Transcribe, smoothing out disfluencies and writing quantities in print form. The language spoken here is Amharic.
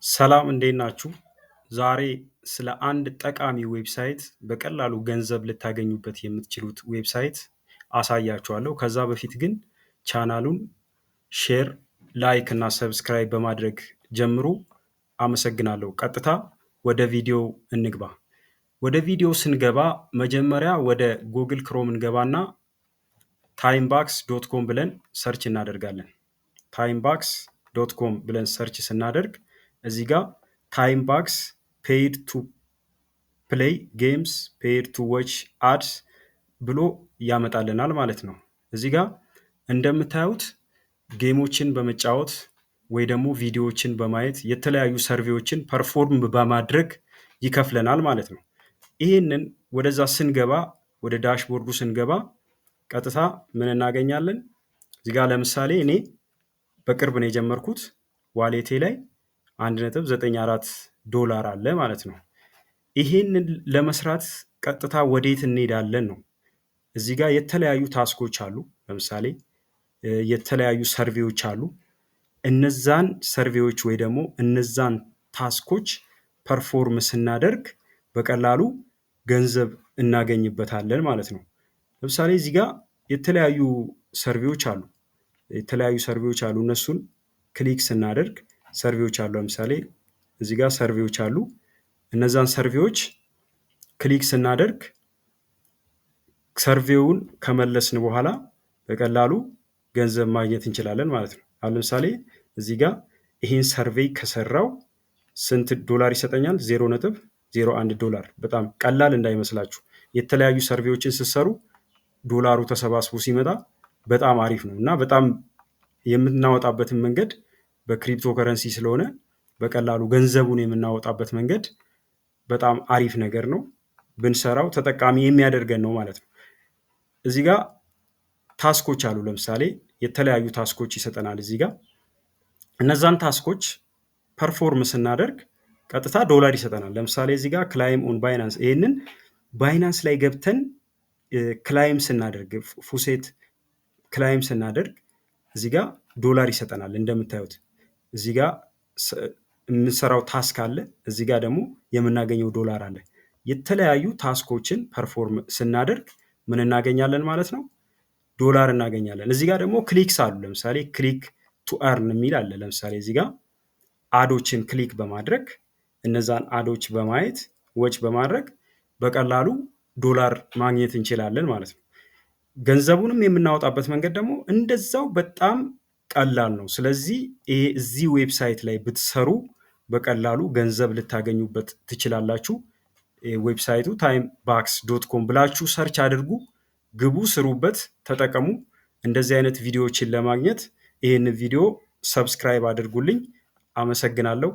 ሰላም እንዴት ናችሁ? ዛሬ ስለ አንድ ጠቃሚ ዌብሳይት በቀላሉ ገንዘብ ልታገኙበት የምትችሉት ዌብሳይት አሳያችኋለሁ። ከዛ በፊት ግን ቻናሉን ሼር፣ ላይክ እና ሰብስክራይብ በማድረግ ጀምሩ። አመሰግናለሁ። ቀጥታ ወደ ቪዲዮ እንግባ። ወደ ቪዲዮ ስንገባ መጀመሪያ ወደ ጉግል ክሮም እንገባና ታይምባክስ ዶት ኮም ብለን ሰርች እናደርጋለን። ታይምባክስ ዶት ኮም ብለን ሰርች ስናደርግ እዚህ ጋር ታይምባክስ ፔይድ ቱ ፕሌይ ጌምስ ፔይድ ቱ ዎች አድስ ብሎ ያመጣልናል ማለት ነው። እዚህ ጋር እንደምታዩት ጌሞችን በመጫወት ወይ ደግሞ ቪዲዮዎችን በማየት የተለያዩ ሰርቬዎችን ፐርፎርም በማድረግ ይከፍለናል ማለት ነው። ይህንን ወደዛ ስንገባ ወደ ዳሽቦርዱ ስንገባ ቀጥታ ምን እናገኛለን? እዚህ ጋር ለምሳሌ እኔ በቅርብ ነው የጀመርኩት። ዋሌቴ ላይ $1.94 አለ ማለት ነው። ይሄንን ለመስራት ቀጥታ ወዴት እንሄዳለን ነው። እዚህ ጋር የተለያዩ ታስኮች አሉ። ለምሳሌ የተለያዩ ሰርቬዎች አሉ። እነዛን ሰርቬዎች ወይ ደግሞ እነዛን ታስኮች ፐርፎርም ስናደርግ በቀላሉ ገንዘብ እናገኝበታለን ማለት ነው። ለምሳሌ እዚህ ጋር የተለያዩ ሰርቬዎች አሉ። እነሱን ክሊክ ስናደርግ ሰርቬዎች አሉ። ለምሳሌ እዚህ ጋር ሰርቬዎች አሉ። እነዛን ሰርቬዎች ክሊክ ስናደርግ ሰርቬውን ከመለስን በኋላ በቀላሉ ገንዘብ ማግኘት እንችላለን ማለት ነው። አሁን ለምሳሌ እዚህ ጋር ይህን ሰርቬይ ከሰራው ስንት ዶላር ይሰጠኛል? $0.01። በጣም ቀላል እንዳይመስላችሁ። የተለያዩ ሰርቬዎችን ስትሰሩ ዶላሩ ተሰባስቦ ሲመጣ በጣም አሪፍ ነው እና በጣም የምናወጣበትን መንገድ በክሪፕቶ ከረንሲ ስለሆነ በቀላሉ ገንዘቡን የምናወጣበት መንገድ በጣም አሪፍ ነገር ነው። ብንሰራው ተጠቃሚ የሚያደርገን ነው ማለት ነው። እዚህ ጋር ታስኮች አሉ። ለምሳሌ የተለያዩ ታስኮች ይሰጠናል። እዚህ ጋር እነዛን ታስኮች ፐርፎርም ስናደርግ ቀጥታ ዶላር ይሰጠናል። ለምሳሌ እዚህ ጋር ክላይም ኦን ባይናንስ፣ ይህንን ባይናንስ ላይ ገብተን ክላይም ስናደርግ ፉሴት ክላይም ስናደርግ እዚህ ጋር ዶላር ይሰጠናል። እንደምታዩት እዚህ ጋር የምንሰራው ታስክ አለ። እዚህ ጋር ደግሞ የምናገኘው ዶላር አለ። የተለያዩ ታስኮችን ፐርፎርም ስናደርግ ምን እናገኛለን ማለት ነው? ዶላር እናገኛለን። እዚህ ጋር ደግሞ ክሊክስ አሉ። ለምሳሌ ክሊክ ቱ አርን የሚል አለ። ለምሳሌ እዚህ ጋር አዶችን ክሊክ በማድረግ እነዛን አዶች በማየት ወጭ በማድረግ በቀላሉ ዶላር ማግኘት እንችላለን ማለት ነው። ገንዘቡንም የምናወጣበት መንገድ ደግሞ እንደዛው በጣም ቀላል ነው። ስለዚህ እዚህ ዌብሳይት ላይ ብትሰሩ በቀላሉ ገንዘብ ልታገኙበት ትችላላችሁ። ዌብሳይቱ ታይምባክስ ዶት ኮም ብላችሁ ሰርች አድርጉ፣ ግቡ፣ ስሩበት፣ ተጠቀሙ። እንደዚህ አይነት ቪዲዮዎችን ለማግኘት ይህን ቪዲዮ ሰብስክራይብ አድርጉልኝ። አመሰግናለሁ።